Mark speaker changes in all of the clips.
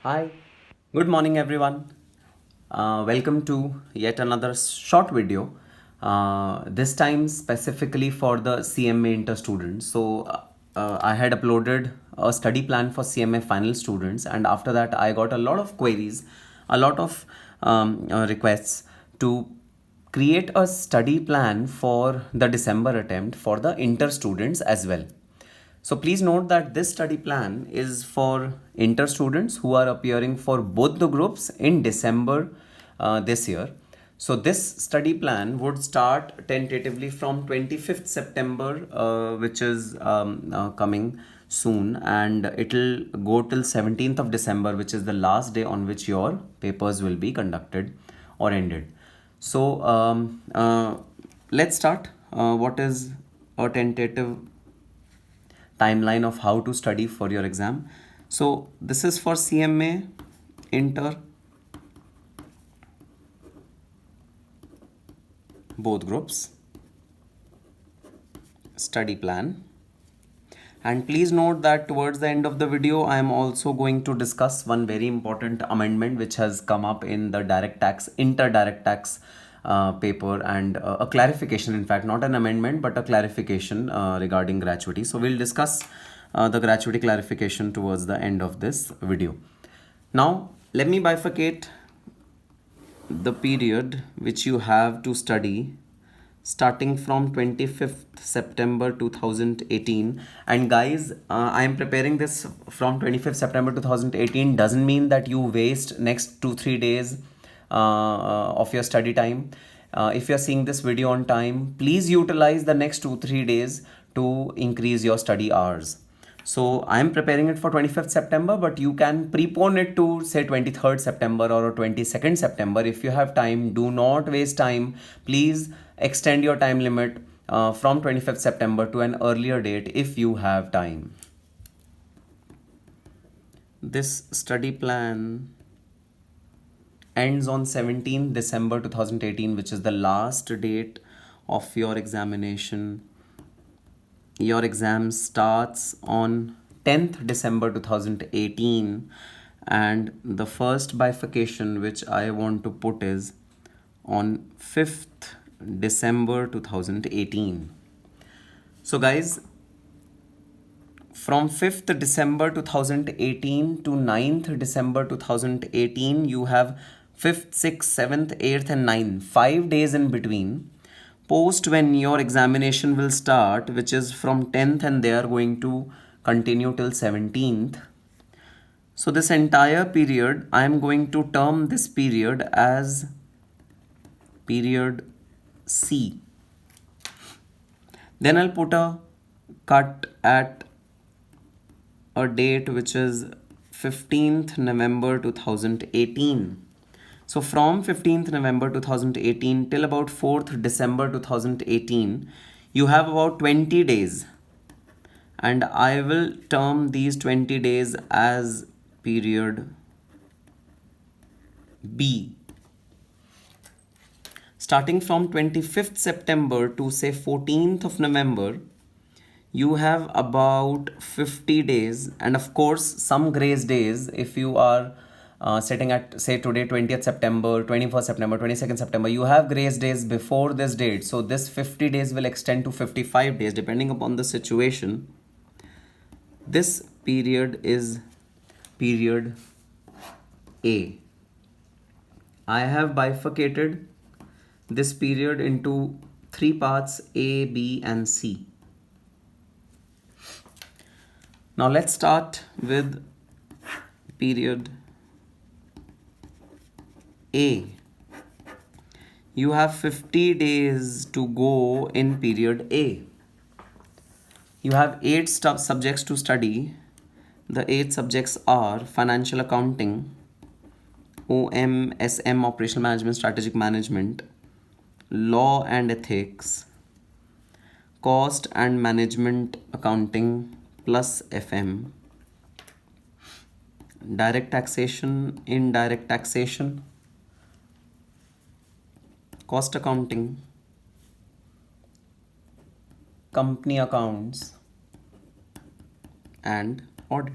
Speaker 1: Hi, good morning everyone. Welcome to yet another short video. This time specifically for the CMA inter students. I had uploaded a study plan for CMA final students, and after that I got a lot of queries, a lot of requests to create a study plan for the December attempt for the inter students as well. So please note that this study plan is for inter students who are appearing for both the groups in December this year. So this study plan would start tentatively from 25th September, which is coming soon, and it'll go till 17th of December, which is the last day on which your papers will be conducted or ended. So let's start. What is a tentative timeline of how to study for your exam? So this is for CMA inter both groups study plan. And please note that towards the end of the video, I am also going to discuss one very important amendment which has come up in the direct tax, inter-direct tax paper, and a clarification, in fact, not an amendment, but a clarification regarding gratuity. So we'll discuss the gratuity clarification towards the end of this video. Now, let me bifurcate the period which you have to study starting from 25th September 2018. And guys, I am preparing this from 25th September 2018 doesn't mean that you waste next 2-3 days of your study time. If you're seeing this video on time, please utilize the next 2-3 days to increase your study hours. So I'm preparing it for 25th September, but you can prepone it to say 23rd September or 22nd September if you have time. Do not waste time. Please extend your time limit from 25th September to an earlier date if you have time. This study plan ends on 17th December 2018, which is the last date of your examination. Your exam starts on 10th December 2018, and the first bifurcation which I want to put is on 5th December 2018. So guys, from 5th December 2018 to 9th December 2018, you have 5th, 6th, 7th, 8th and 9th, 5 days in between. Post when your examination will start, which is from 10th, and they are going to continue till 17th. So this entire period, I am going to term this period as period C. Then I'll put a cut at a date which is 15th November 2018. So from 15th November 2018 till about 4th December 2018, you have about 20 days. And I will term these 20 days as period B. Starting from 25th September to say 14th of November, you have about 50 days, and of course some grace days if you are sitting at say today 20th September, 21st September, 22nd September, you have grace days before this date. So this 50 days will extend to 55 days depending upon the situation. This period is period A. I have bifurcated this period into 3 parts, A, B and C. Now let's start with period A. You have 50 days to go in period A. You have 8 subjects to study. The 8 subjects are financial accounting, OM, SM, operational management, strategic management, law and ethics, cost and management accounting plus FM, direct taxation, indirect taxation, cost accounting, company accounts and audit.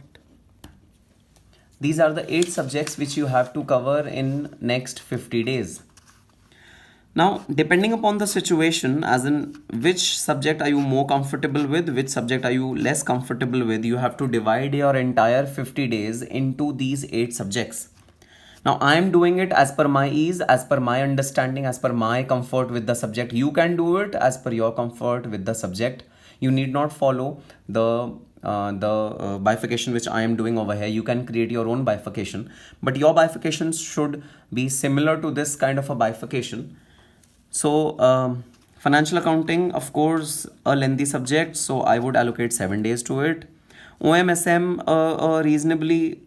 Speaker 1: These are the 8 subjects which you have to cover in next 50 days. Now, depending upon the situation, as in which subject are you more comfortable with, which subject are you less comfortable with, you have to divide your entire 50 days into these 8 subjects. Now, I am doing it as per my ease, as per my understanding, as per my comfort with the subject. You can do it as per your comfort with the subject. You need not follow the bifurcation which I am doing over here. You can create your own bifurcation, but your bifurcation should be similar to this kind of a bifurcation. So financial accounting, of course, a lengthy subject, so I would allocate 7 days to it. OMSM, a reasonably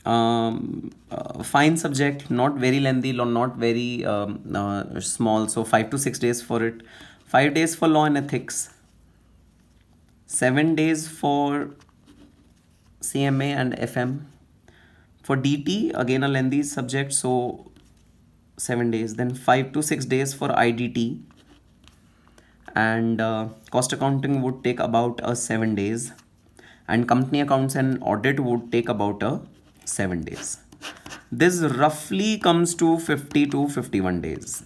Speaker 1: fine subject, not very lengthy, not very small, so 5 to 6 days for it. 5 days for law and ethics, 7 days for CMA and FM. For DT, again a lengthy subject, so 7 days. Then 5 to 6 days for IDT, and cost accounting would take about 7 days, and company accounts and audit would take about 7 days. This roughly comes to 50 to 51 days.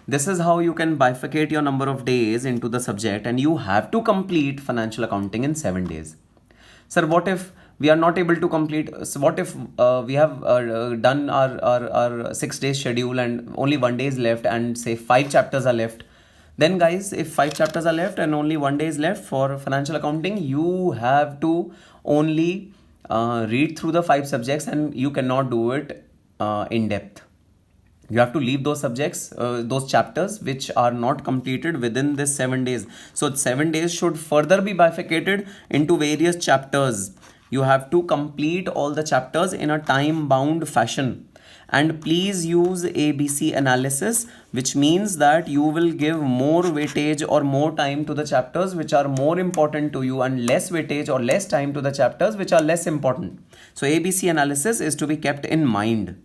Speaker 1: This is how you can bifurcate your number of days into the subject, and you have to complete financial accounting in 7 days. Sir, what if we are not able to complete? So what if we have done our 6 days schedule and only 1 day is left, and say 5 chapters are left? Then guys, if 5 chapters are left and only 1 day is left for financial accounting, you have to only read through the 5 subjects, and you cannot do it in depth. You have to leave those subjects, those chapters which are not completed within this 7 days. So 7 days should further be bifurcated into various chapters. You have to complete all the chapters in a time bound fashion. And please use ABC analysis, which means that you will give more weightage or more time to the chapters which are more important to you, and less weightage or less time to the chapters which are less important. So ABC analysis is to be kept in mind.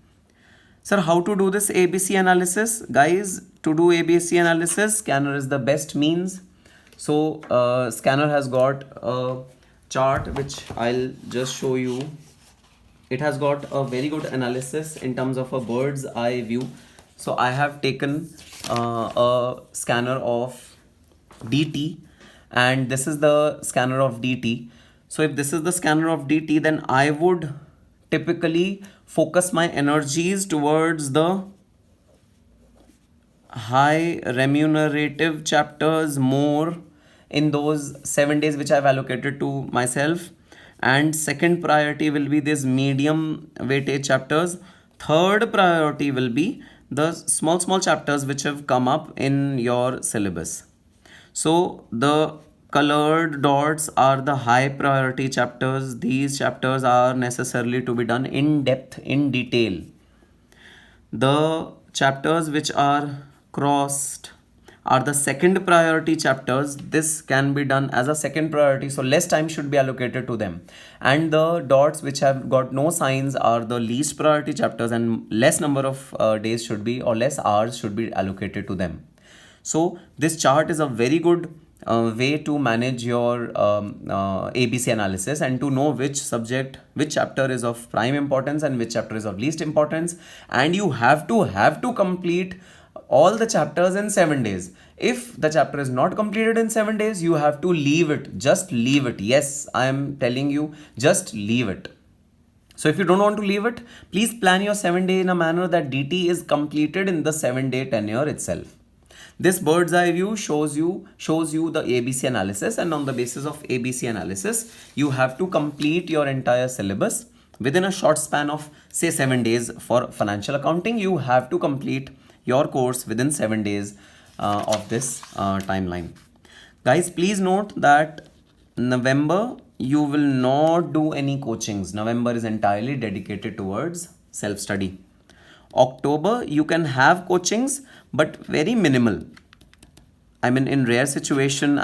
Speaker 1: Sir, how to do this ABC analysis? Guys, to do ABC analysis, Scanner is the best means. So Scanner has got a chart which I'll just show you. It has got a very good analysis in terms of a bird's eye view. So I have taken a scanner of DT, and this is the scanner of DT. So if this is the scanner of DT, then I would typically focus my energies towards the high remunerative chapters more in those 7 days which I've allocated to myself. And second priority will be this medium weightage chapters. Third priority will be the small chapters which have come up in your syllabus. So the colored dots are the high priority chapters. These chapters are necessarily to be done in depth, in detail. The chapters which are crossed are the second priority chapters. This can be done as a second priority, so less time should be allocated to them. And the dots which have got no signs are the least priority chapters, and less number of days should be, or less hours should be allocated to them. So this chart is a very good way to manage your ABC analysis, and to know which subject, which chapter is of prime importance and which chapter is of least importance. And you have to complete all the chapters in 7 days. If the chapter is not completed in 7 days, you have to leave it. Just leave it. Yes, I am telling you, just leave it. So if you don't want to leave it, please plan your 7 day in a manner that DT is completed in the 7 day tenure itself. This bird's eye view shows you the ABC analysis, and on the basis of ABC analysis, you have to complete your entire syllabus within a short span of say 7 days. For financial accounting, you have to complete your course within 7 days of this timeline. Guys, please note that November you will not do any coachings. November is entirely dedicated towards self-study. October you can have coachings, but very minimal. I mean, in rare situation,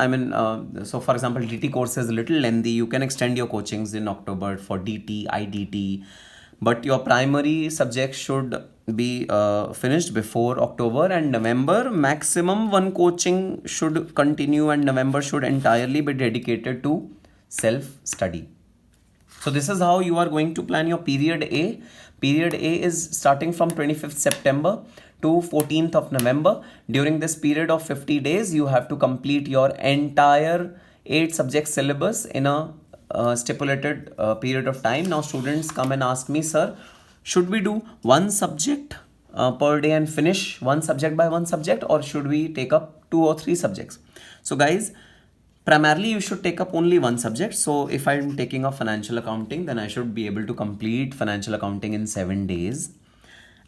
Speaker 1: so for example, DT course is a little lengthy. You can extend your coachings in October for DT, IDT, but your primary subject should be finished before October. And November, maximum one coaching should continue, and November should entirely be dedicated to self-study. So this is how you are going to plan your period A. Period A is starting from 25th September to 14th of November. During this period of 50 days, you have to complete your entire 8 subject syllabus in a stipulated period of time. Now students come and ask me, sir, should we do one subject per day and finish one subject by one subject, or should we take up 2 or 3 subjects? So guys, primarily you should take up only one subject. So if I'm taking up financial accounting, then I should be able to complete financial accounting in 7 days.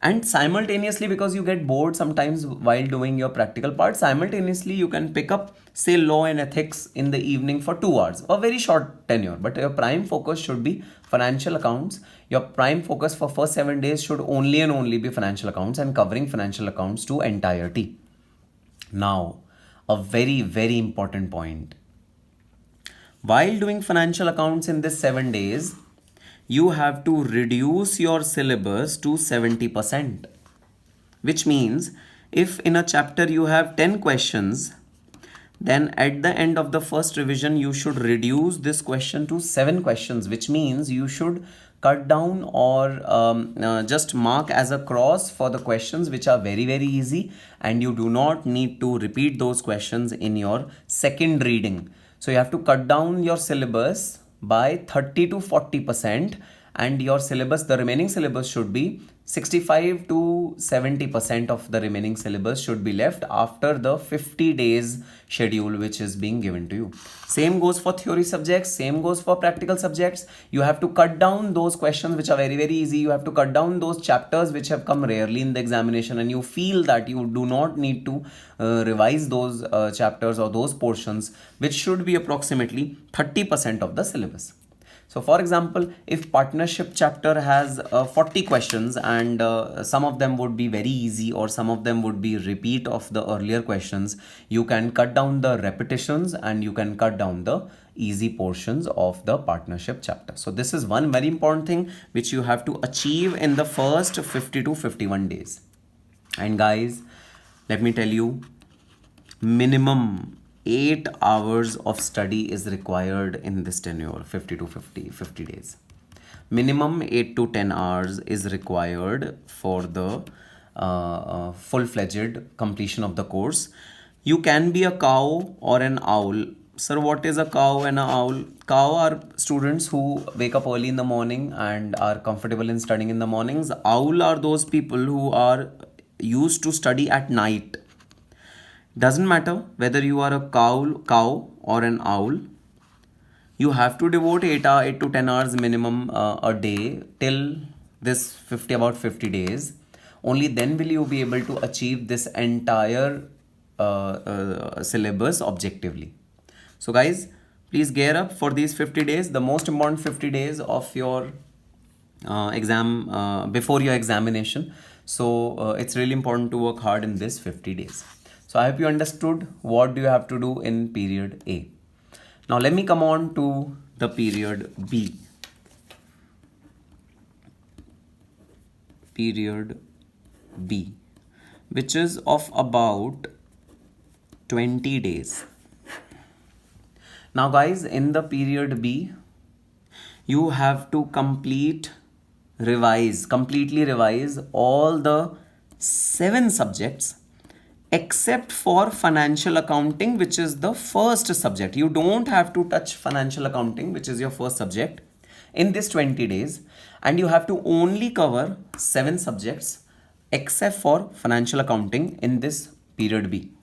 Speaker 1: And simultaneously, because you get bored sometimes while doing your practical part, simultaneously you can pick up, say, law and ethics in the evening for 2 hours, a very short tenure. But your prime focus should be financial accounts. Your prime focus for first 7 days should only and only be financial accounts and covering financial accounts to entirety. Now, a very, very important point. While doing financial accounts in this 7 days, you have to reduce your syllabus to 70%. Which means if in a chapter you have 10 questions, then at the end of the first revision, you should reduce this question to 7 questions, which means you should cut down or just mark as a cross for the questions which are very, very easy, and you do not need to repeat those questions in your second reading. So you have to cut down your syllabus by 30 to 40%, and your syllabus, the remaining syllabus should be 65 to 70% of the remaining syllabus should be left after the 50 days schedule which is being given to you. Same goes for theory subjects, same goes for practical subjects. You have to cut down those questions which are very, very easy. You have to cut down those chapters which have come rarely in the examination, and you feel that you do not need to revise those chapters or those portions, which should be approximately 30% of the syllabus. So for example, if partnership chapter has 40 questions, and some of them would be very easy or some of them would be repeat of the earlier questions, you can cut down the repetitions and you can cut down the easy portions of the partnership chapter. So this is one very important thing which you have to achieve in the first 50 to 51 days. And guys, let me tell you, minimum 8 hours of study is required in this tenure, 50 to 50 days. Minimum 8 to 10 hours is required for the full-fledged completion of the course. You can be a cow or an owl. Sir, what is a cow and an owl? Cow are students who wake up early in the morning and are comfortable in studying in the mornings. Owl are those people who are used to study at night. Doesn't matter whether you are a cow or an owl, you have to devote 8 to 10 hours minimum a day till this about 50 days. Only then will you be able to achieve this entire syllabus objectively. So guys, please gear up for these 50 days, the most important 50 days of your exam before your examination. So it's really important to work hard in this 50 days. So I hope you understood what do you have to do in period A. Now let me come on to the period B. Period B, which is of about 20 days. Now guys, in the period B, you have to completely revise all the 7 subjects except for financial accounting, which is the first subject. You don't have to touch financial accounting, which is your first subject, in this 20 days, and you have to only cover 7 subjects except for financial accounting in this period B.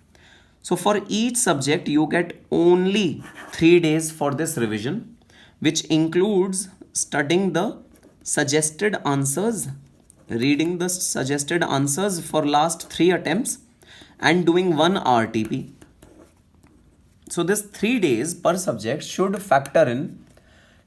Speaker 1: So for each subject you get only 3 days for this revision, which includes studying the suggested answers, reading the suggested answers for last 3 attempts, and doing 1 RTP. So this 3 days per subject should factor in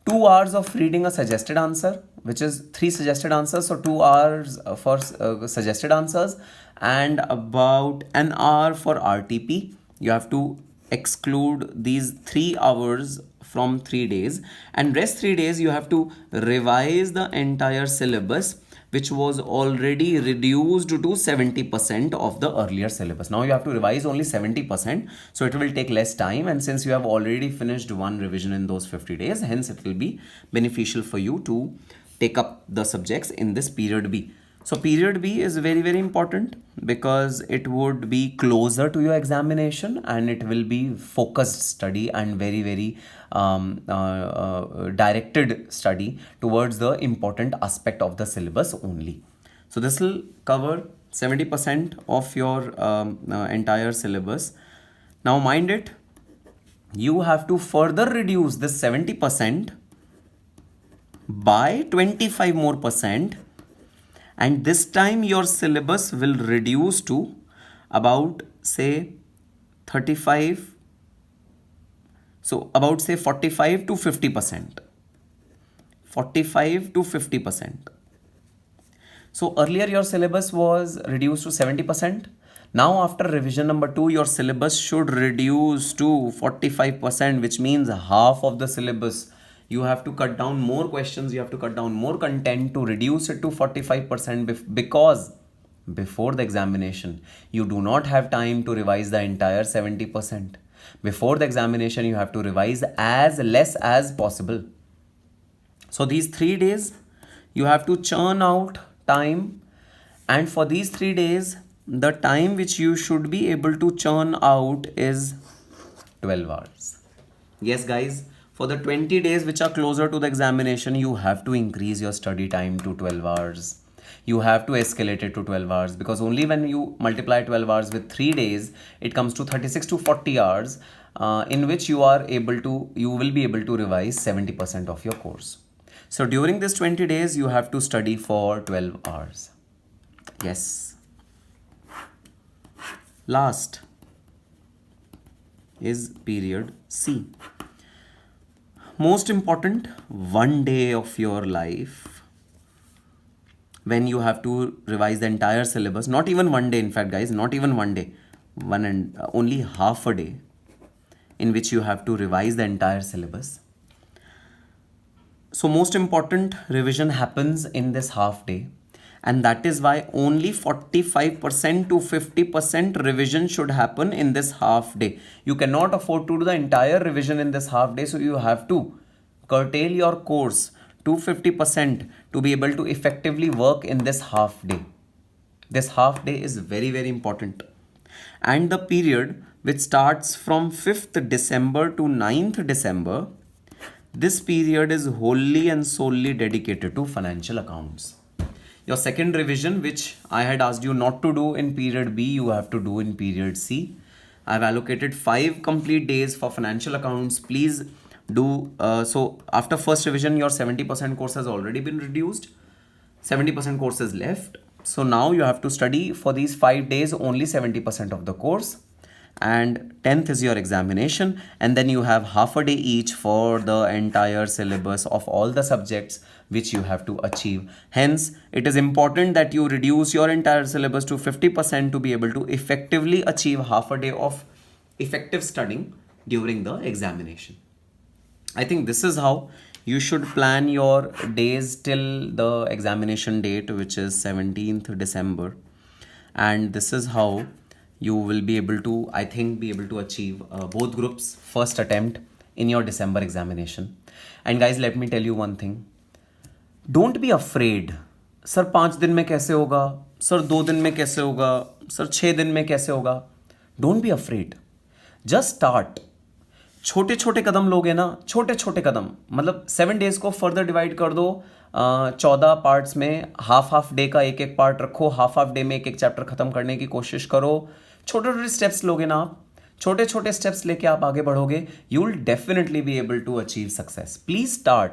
Speaker 1: 2 hours of reading a suggested answer, which is 3 suggested answers, so 2 hours for suggested answers, and about an hour for RTP. You have to exclude these 3 hours from 3 days, and rest 3 days you have to revise the entire syllabus which was already reduced to 70% of the earlier syllabus. Now you have to revise only 70%, so it will take less time, and since you have already finished one revision in those 50 days, hence it will be beneficial for you to take up the subjects in this period B. So period B is very, very important because it would be closer to your examination and it will be focused study and very, very directed study towards the important aspect of the syllabus only. So this will cover 70% of your entire syllabus. Now mind it, you have to further reduce this 70% by 25 more percent, and this time your syllabus will reduce to about say 35, so about say 45 to 50%. 45 to 50%. So earlier your syllabus was reduced to 70%. Now after revision number 2, your syllabus should reduce to 45%, which means half of the syllabus. You have to cut down more questions, you have to cut down more content to reduce it to 45% because before the examination, you do not have time to revise the entire 70%. Before the examination, you have to revise as less as possible. So these 3 days, you have to churn out time, and for these 3 days, the time which you should be able to churn out is 12 hours. Yes, guys. For the 20 days which are closer to the examination, you have to increase your study time to 12 hours. You have to escalate it to 12 hours because only when you multiply 12 hours with 3 days, it comes to 36 to 40 hours in which you will be able to revise 70% of your course. So during this 20 days, you have to study for 12 hours. Yes. Last is period C. Most important, one day of your life when you have to revise the entire syllabus. Not even one day, in fact, guys, not even one day. Only half a day in which you have to revise the entire syllabus. So most important revision happens in this half day, and that is why only 45% to 50% revision should happen in this half day. You cannot afford to do the entire revision in this half day, so you have to curtail your course to 50% to be able to effectively work in this half day. This half day is very, very important. And the period which starts from 5th December to 9th December, this period is wholly and solely dedicated to financial accounts. Your second revision, which I had asked you not to do in period B, you have to do in period C. I've allocated 5 complete days for financial accounts. Please do so. After first revision, your 70% course has already been reduced. 70% course is left. So now you have to study for these 5 days only 70% of the course. And 10th is your examination, and then you have half a day each for the entire syllabus of all the subjects which you have to achieve. Hence, it is important that you reduce your entire syllabus to 50% to be able to effectively achieve half a day of effective studying during the examination. I think this is how you should plan your days till the examination date, which is 17th December. And this is how you will be able to, I think, achieve both groups first attempt in your December examination. And guys, let me tell you one thing. Don't be afraid. Sir 5 दिन में कैसे होगा, sir 2 दिन में कैसे होगा, sir 6 दिन में कैसे होगा. Don't be afraid. Just start. छोटे छोटे कदम लोगे ना, छोटे छोटे कदम, मतलब 7 डेज को फर्दर डिवाइड कर दो 14 पार्ट्स में. हाफ डे का एक पार्ट रखो, हाफ डे में एक चैप्टर खत्म करने की कोशिश करो. छोटे छोटे स्टेप्स लोगे ना आप, छोटे छोटे स्टेप्स लेके आप आगे बढ़ोगे, you will definitely be able to achieve success. Please start.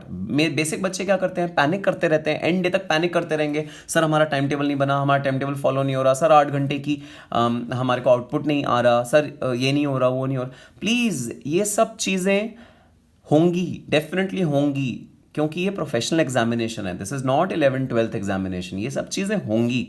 Speaker 1: Basic बच्चे क्या करते हैं, पैनिक करते रहते हैं, एंड डे तक पैनिक करते रहेंगे. सर हमारा टाइम टेबल नहीं बना, हमारा टाइम टेबल फॉलो नहीं हो रहा, सर 8 घंटे की हमारे को आउटपुट नहीं आ रहा, सर ये नहीं हो रहा, वो नहीं हो रहा. प्लीज़, ये सब चीज़ें होंगी, डेफिनेटली होंगी, क्योंकि ये प्रोफेशनल एग्जामिनेशन है. This is not 11th 12th examination. ये सब चीज़ें होंगी,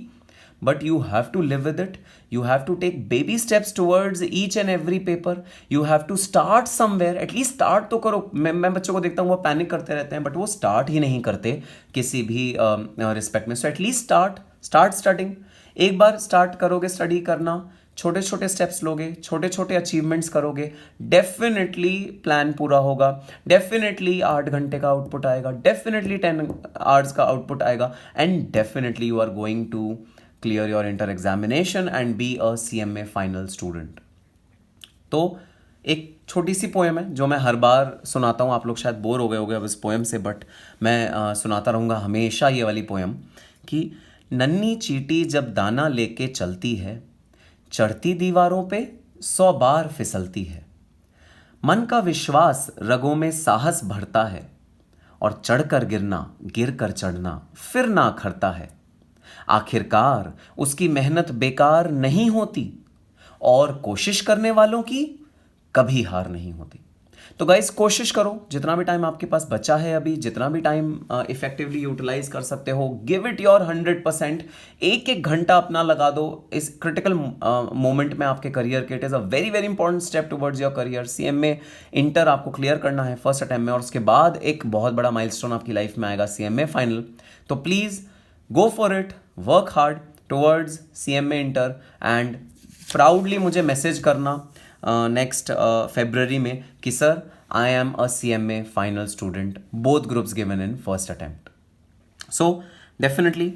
Speaker 1: but you have to live with it. You have to take baby steps towards each and every paper. You have to start somewhere. At least start तो करो. मैं बच्चों को देखता हूँ वो पैनिक करते रहते हैं, बट वो स्टार्ट ही नहीं करते किसी भी रिस्पेक्ट में. So at least start starting. एक बार स्टार्ट करोगे स्टडी करना, छोटे छोटे स्टेप्स लोगे, छोटे छोटे अचीवमेंट्स करोगे, डेफिनेटली प्लान पूरा होगा. डेफिनेटली 8 घंटे का आउटपुट आएगा, डेफिनेटली 10 आवर्स का आउटपुट आएगा, and definitely you are going to clear your inter examination and be a CMA final student. तो एक छोटी सी पोएम है जो मैं हर बार सुनाता हूँ. आप लोग शायद बोर हो गए होंगे अब इस पोएम से, बट मैं सुनाता रहूँगा हमेशा ये वाली पोएम कि नन्ही चींटी जब दाना लेके चलती है, चढ़ती दीवारों पे 100 बार फिसलती है. मन का विश्वास रगों में साहस भरता है, और चढ़कर गिरना, गिर कर चढ़ना फिर ना अखरता है. आखिरकार उसकी मेहनत बेकार नहीं होती, और कोशिश करने वालों की कभी हार नहीं होती. तो गाइस कोशिश करो, जितना भी टाइम आपके पास बचा है अभी, जितना भी टाइम इफेक्टिवली यूटिलाइज कर सकते हो, गिव इट योर 100%. एक एक घंटा अपना लगा दो इस क्रिटिकल मोमेंट में आपके करियर के. It is a very very important step towards your career. CMA inter आपको क्लियर करना है फर्स्ट अटेम्प्ट में, और उसके बाद एक बहुत बड़ा माइलस्टोन आपकी लाइफ में आएगा, CMA फाइनल. तो please go for it, work hard towards CMA inter, and proudly मुझे मैसेज करना नेक्स्ट February में कि sir I am a CMA final student, both groups given in first attempt. So definitely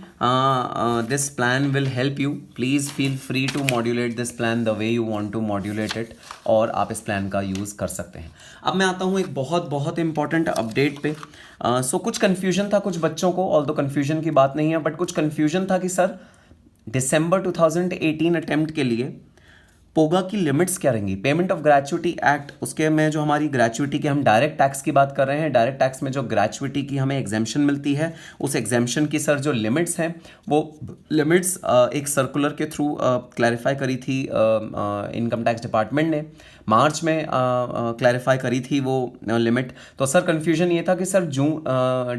Speaker 1: this plan will help you. Please feel free to modulate this plan the way you want to modulate it, और आप इस plan का use कर सकते हैं. अब मैं आता हूँ एक बहुत बहुत इंपॉर्टेंट अपडेट पे. सो कुछ कन्फ्यूजन था कुछ बच्चों को, ऑल्दो कन्फ्यूजन की बात नहीं है, बट कुछ कन्फ्यूजन था कि सर दिसंबर 2018 अटेम्प्ट के लिए पोगा की लिमिट्स क्या रहेंगी. पेमेंट ऑफ ग्रेचुइटी एक्ट, उसके में जो हमारी ग्रेचुइटी की, हम डायरेक्ट टैक्स की बात कर रहे हैं, डायरेक्ट टैक्स में जो ग्रेचुइटी की हमें एग्जेम्पशन मिलती है, उस एग्जेम्पशन की सर जो लिमिट्स हैं, वो लिमिट्स एक सर्कुलर के थ्रू क्लैरिफाई करी थी इनकम टैक्स डिपार्टमेंट ने. मार्च में क्लैरिफाई करी थी वो लिमिट. तो सर कन्फ्यूजन ये था कि सर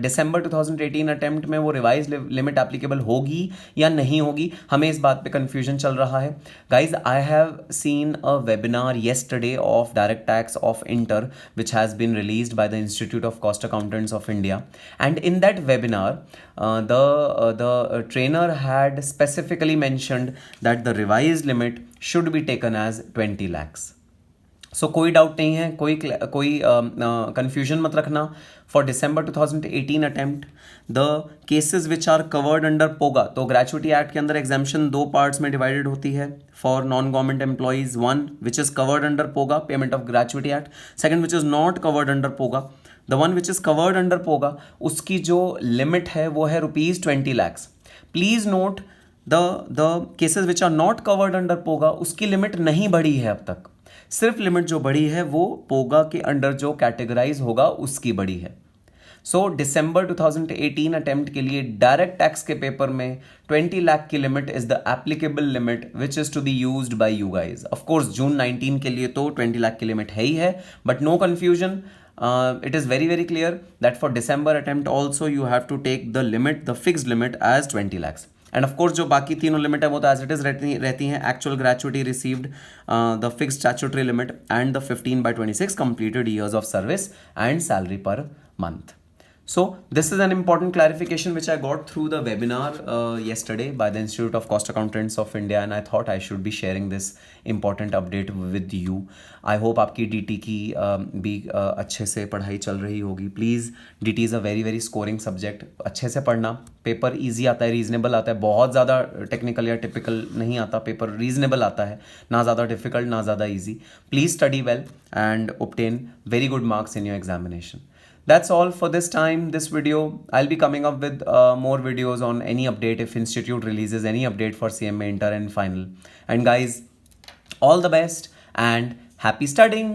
Speaker 1: दिसंबर 2018 अटेम्प्ट में वो रिवाइज लिमिट एप्लीकेबल होगी या नहीं होगी, हमें इस बात पे कन्फ्यूजन चल रहा है. Guys I have seen a webinar yesterday of direct tax of Inter, which has been released by the Institute of Cost Accountants of India, and in that webinar the trainer had specifically mentioned that the revised limit should be taken as 20 lakhs. So कोई doubt नहीं है, कोई confusion मत रखना. For December 2018 attempt the cases which are covered under POGA, तो gratuity act के अंदर exemption 2 parts में डिवाइडेड होती है. For non government employees, 1 which is covered under POGA, payment of gratuity act. Second which is not covered under POGA. The one which is covered under POGA, उसकी जो limit है वो है ₹20 lakhs. Please note the cases which are not covered under POGA, उसकी limit नहीं बढ़ी है अब तक. सिर्फ लिमिट जो बढ़ी है वो पोगा के अंडर जो कैटेगराइज होगा उसकी बढ़ी है. सो दिसंबर 2018 अटेम्प्ट के लिए डायरेक्ट टैक्स के पेपर में 20 लाख की limit is the applicable limit which is to be used by you guys. Of course June 19 के लिए तो 20 लाख की लिमिट है ही है, but no confusion. It is very very clear that for December attempt also you have to take the limit, the fixed limit as 20 lakhs. End of course जो बाकी तीनों लिमिट है वो तो एज इट इज रहती हैं. Actual gratuity received, the fixed statutory limit, and the 15/26 completed years of service and salary per month. So this is an important clarification which I got through the webinar yesterday by the Institute of Cost Accountants of India, and I thought I should be sharing this important update with you. I hope आपकी DT की भी अच्छे से पढ़ाई चल रही होगी. Please, DT is a very very scoring subject. अच्छे से पढ़ना. पेपर ईजी आता है, रीजनेबल आता है, बहुत ज़्यादा टेक्निकल या टिपिकल नहीं आता. पेपर रीजनेबल आता है, ना ज़्यादा डिफिकल्ट ना ज़्यादा easy. Please study well and obtain very good marks in your examination. That's all for this time, this video. I'll be coming up with more videos on any update if institute releases any update for CMA Inter and final. And guys, all the best and happy studying.